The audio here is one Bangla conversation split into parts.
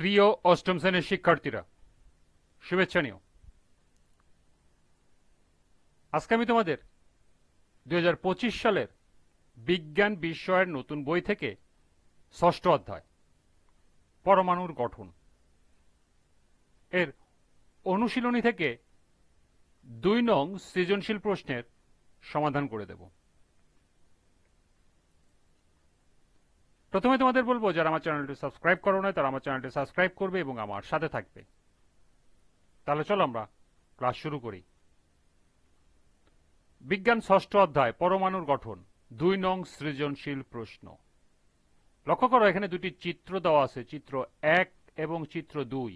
প্রিয় অষ্টম শ্রেণীর শিক্ষার্থীরা, শুভেচ্ছা নিও। আজকে আমি তোমাদের 2025 সালের বিজ্ঞান বিষয়ের নতুন বই থেকে ষষ্ঠ অধ্যায় পরমাণুর গঠন এর অনুশীলনী থেকে 2 নং সৃজনশীল প্রশ্নের সমাধান করে দেব। প্রথমে তোমাদের বলবো, যারা আমার চ্যানেলটি সাবস্ক্রাইব করো না তারা আমার চ্যানেলটি সাবস্ক্রাইব করবে এবং আমার সাথে থাকবে। তাহলে চলো আমরা ক্লাস শুরু করি। বিজ্ঞান ষষ্ঠ অধ্যায় পরমাণুর গঠন 2 নং সৃজনশীল প্রশ্ন। লক্ষ্য করো, এখানে দুটি চিত্র দেওয়া আছে, চিত্র 1 এবং চিত্র 2।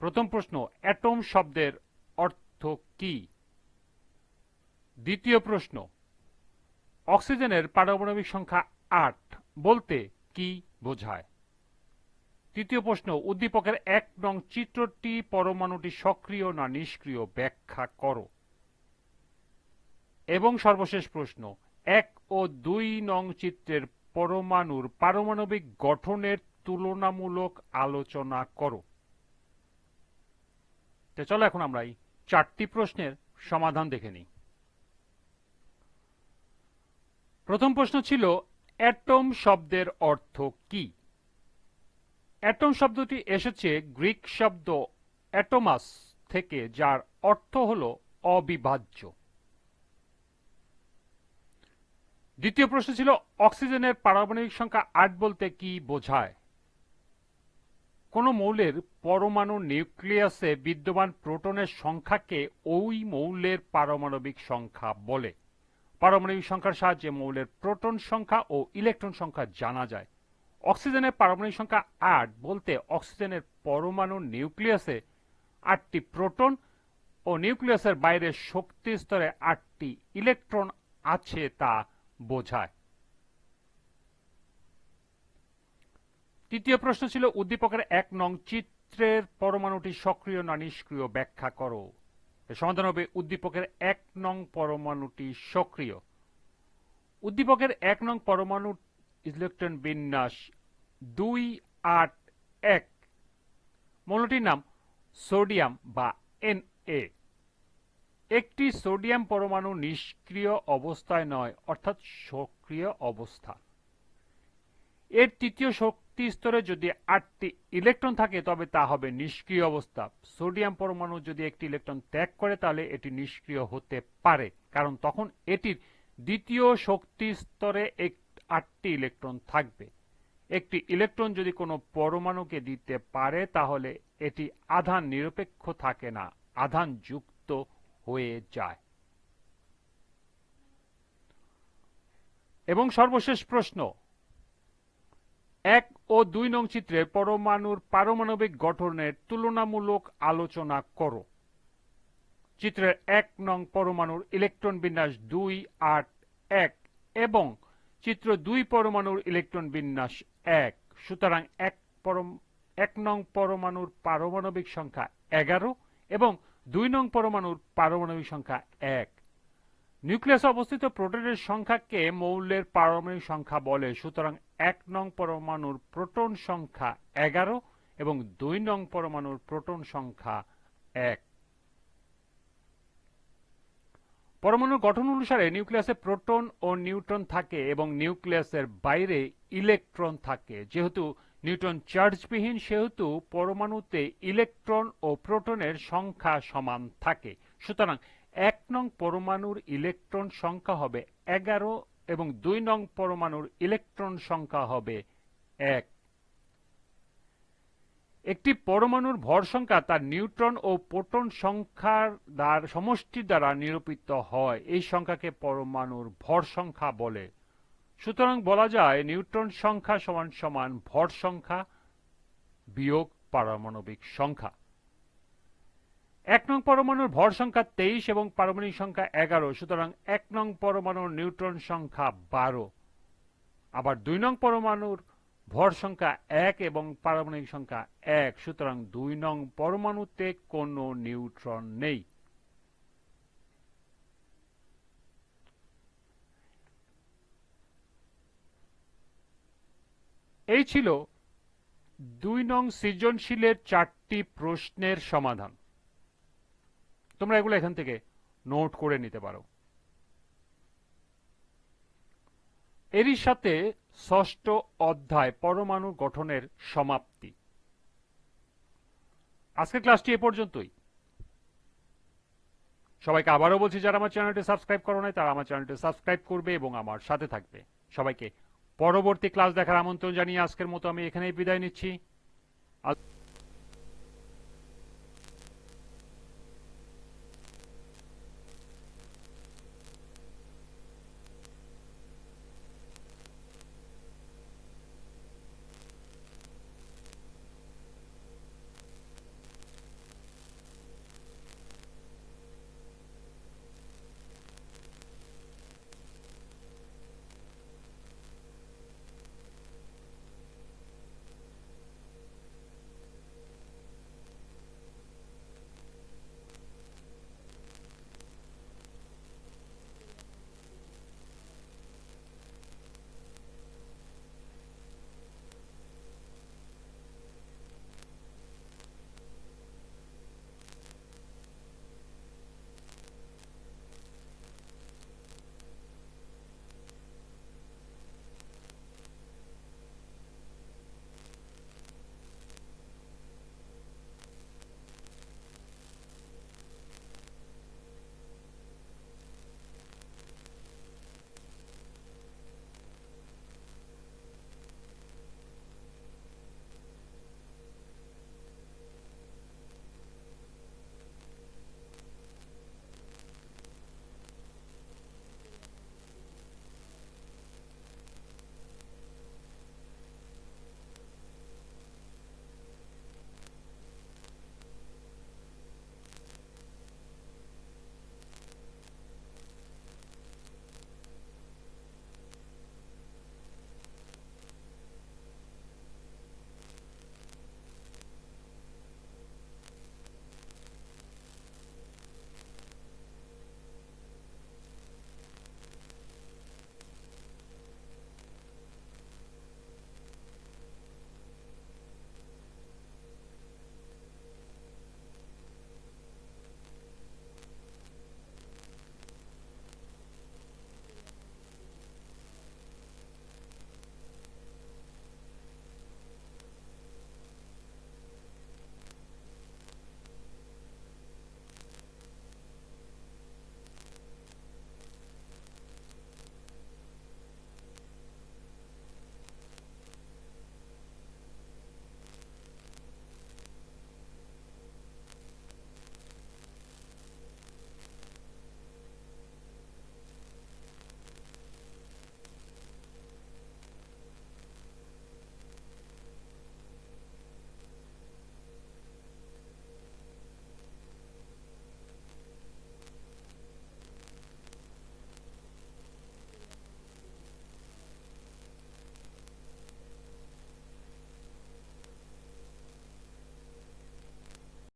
প্রথম প্রশ্ন, অ্যাটম শব্দের অর্থ কি? দ্বিতীয় প্রশ্ন, অক্সিজেনের পারমাণবিক সংখ্যা 8 বলতে কি বোঝায়? তৃতীয় প্রশ্ন, উদ্দীপকের 1 নং চিত্রটি পরমাণুটি সক্রিয় না নিষ্ক্রিয় ব্যাখ্যা করো। এবং সর্বশেষ প্রশ্ন, 1 ও 2 নং চিত্রের পরমাণুর পারমাণবিক গঠনের তুলনামূলক আলোচনা করো। তো চলো এখন আমরা এই 4টি প্রশ্নের সমাধান দেখে নিই। প্রথম প্রশ্ন ছিল, অ্যাটম শব্দের অর্থ কি? অ্যাটম শব্দটি এসেছে গ্রিক শব্দ অ্যাটোমাস থেকে, যার অর্থ হল অবিভাজ্য। দ্বিতীয় প্রশ্ন ছিল, অক্সিজেনের পারমাণবিক সংখ্যা 8 বলতে কি বোঝায়? কোন মৌলের পরমাণু নিউক্লিয়াসে বিদ্যমান প্রোটনের সংখ্যাকে ওই মৌলের পারমাণবিক সংখ্যা বলে। পারমাণবিক সংখ্যার সাহায্যে মৌলের প্রোটন সংখ্যা ও ইলেকট্রন সংখ্যা জানা যায়। অক্সিজেনের পারমাণবিক সংখ্যা 8 বলতে অক্সিজেনের পরমাণুর নিউক্লিয়াসে 8টি প্রোটন ও নিউক্লিয়াসের বাইরে শক্তি স্তরে 8টি ইলেকট্রন আছে তা বোঝায়। তৃতীয় প্রশ্ন ছিল, উদ্দীপকের 1 নং চিত্রের পরমাণুটি সক্রিয় না নিষ্ক্রিয় ব্যাখ্যা করো। সমাধান হবে, উদ্দীপকের 1 নং পরমাণুটি সক্রিয়। উদ্দীপকের 1 নং পরমাণুর ইলেকট্রন বিন্যাস 281। মৌলটির নাম সোডিয়াম বা Na। একটি সোডিয়াম পরমাণু নিষ্ক্রিয় অবস্থায় নয়, অর্থাৎ সক্রিয় অবস্থা। এর তৃতীয় শক্তি স্তরে যদি 8টি ইলেকট্রন থাকে তবে তা হবে নিষ্ক্রিয় অবস্থা। সোডিয়াম পরমাণু যদি একটি ইলেকট্রন ত্যাগ করে তাহলে এটি নিষ্ক্রিয় হতে পারে, কারণ তখন এটির দ্বিতীয় শক্তি স্তরে 8টি ইলেকট্রন থাকবে। একটি ইলেকট্রন যদি কোনো পরমাণুকে দিতে পারে তাহলে এটি আধান নিরপেক্ষ থাকে না, আধান যুক্ত হয়ে যায়। এবং সর্বশেষ প্রশ্ন, 1 ও 2 নং চিত্রের পরমাণুর পারমাণবিক গঠনের তুলনামূলক আলোচনা করো। চিত্রের 1 নং পরমাণুর ইলেকট্রন বিন্যাস 281 এবং চিত্র 2 পরমাণুর ইলেকট্রন বিন্যাস 1। সুতরাং 1 নং পরমাণুর পারমাণবিক সংখ্যা 11 এবং 2 নং পরমাণুর পারমাণবিক সংখ্যা 1। নিউক্লিয়াসে অবস্থিত প্রোটনের সংখ্যাকে মৌলের পারমাণবিক সংখ্যা বলে। সুতরাং 1 নং পরমাণুর প্রোটন সংখ্যা 11 এবং 2 নং পরমাণুর প্রোটন সংখ্যা 1। পরমাণুর গঠন অনুসারে নিউক্লিয়াসে প্রোটন ও নিউট্রন থাকে এবং নিউক্লিয়াসের বাইরে ইলেকট্রন থাকে। যেহেতু নিউট্রন চার্জবিহীন সেহেতু পরমাণুতে ইলেকট্রন ও প্রোটনের সংখ্যা সমান থাকে। সুতরাং 1 নং পরমাণুর ইলেকট্রন সংখ্যা হবে 11 এবং 2 নং পরমাণুর ইলেকট্রন সংখ্যা হবে 1। একটি পরমাণুর ভর সংখ্যা তার নিউট্রন ও প্রোটন সংখ্যার সমষ্টি দ্বারা নিরূপিত হয়। এই সংখ্যাকে পরমাণুর ভর সংখ্যা বলে। সুতরাং বলা যায় নিউট্রন সংখ্যা সমান সমান ভর সংখ্যা বিয়োগ পারমাণবিক সংখ্যা। 1 নং পরমাণুর ভর সংখ্যা 23 এবং পারমাণবিক সংখ্যা 11। সুতরাং 1 নং পরমাণুর নিউট্রন সংখ্যা 12। আবার 2 নং পরমাণুর ভর সংখ্যা 1 এবং পারমাণবিক সংখ্যা 1। সুতরাং 2 নং পরমাণুতে কোনো নিউট্রন নেই। এই ছিল 2 নং সৃজনশীলের 4টি প্রশ্নের সমাধান। তোমরা এগুলো এখান থেকে নোট করে নিতে পারো। এরই সাথে ষষ্ঠ অধ্যায় পরমাণু গঠনের সমাপ্তি। আজকের ক্লাসটি এ পর্যন্তই। সবাইকে আবারও বলছি, যারা আমার চ্যানেলটি সাবস্ক্রাইব করো নাই তারা আমার চ্যানেলটি সাবস্ক্রাইব করবে এবং আমার সাথে থাকবে। সবাইকে পরবর্তী ক্লাস দেখার আমন্ত্রণ জানিয়ে আজকের মতো আমি এখানেই বিদায় নিচ্ছি।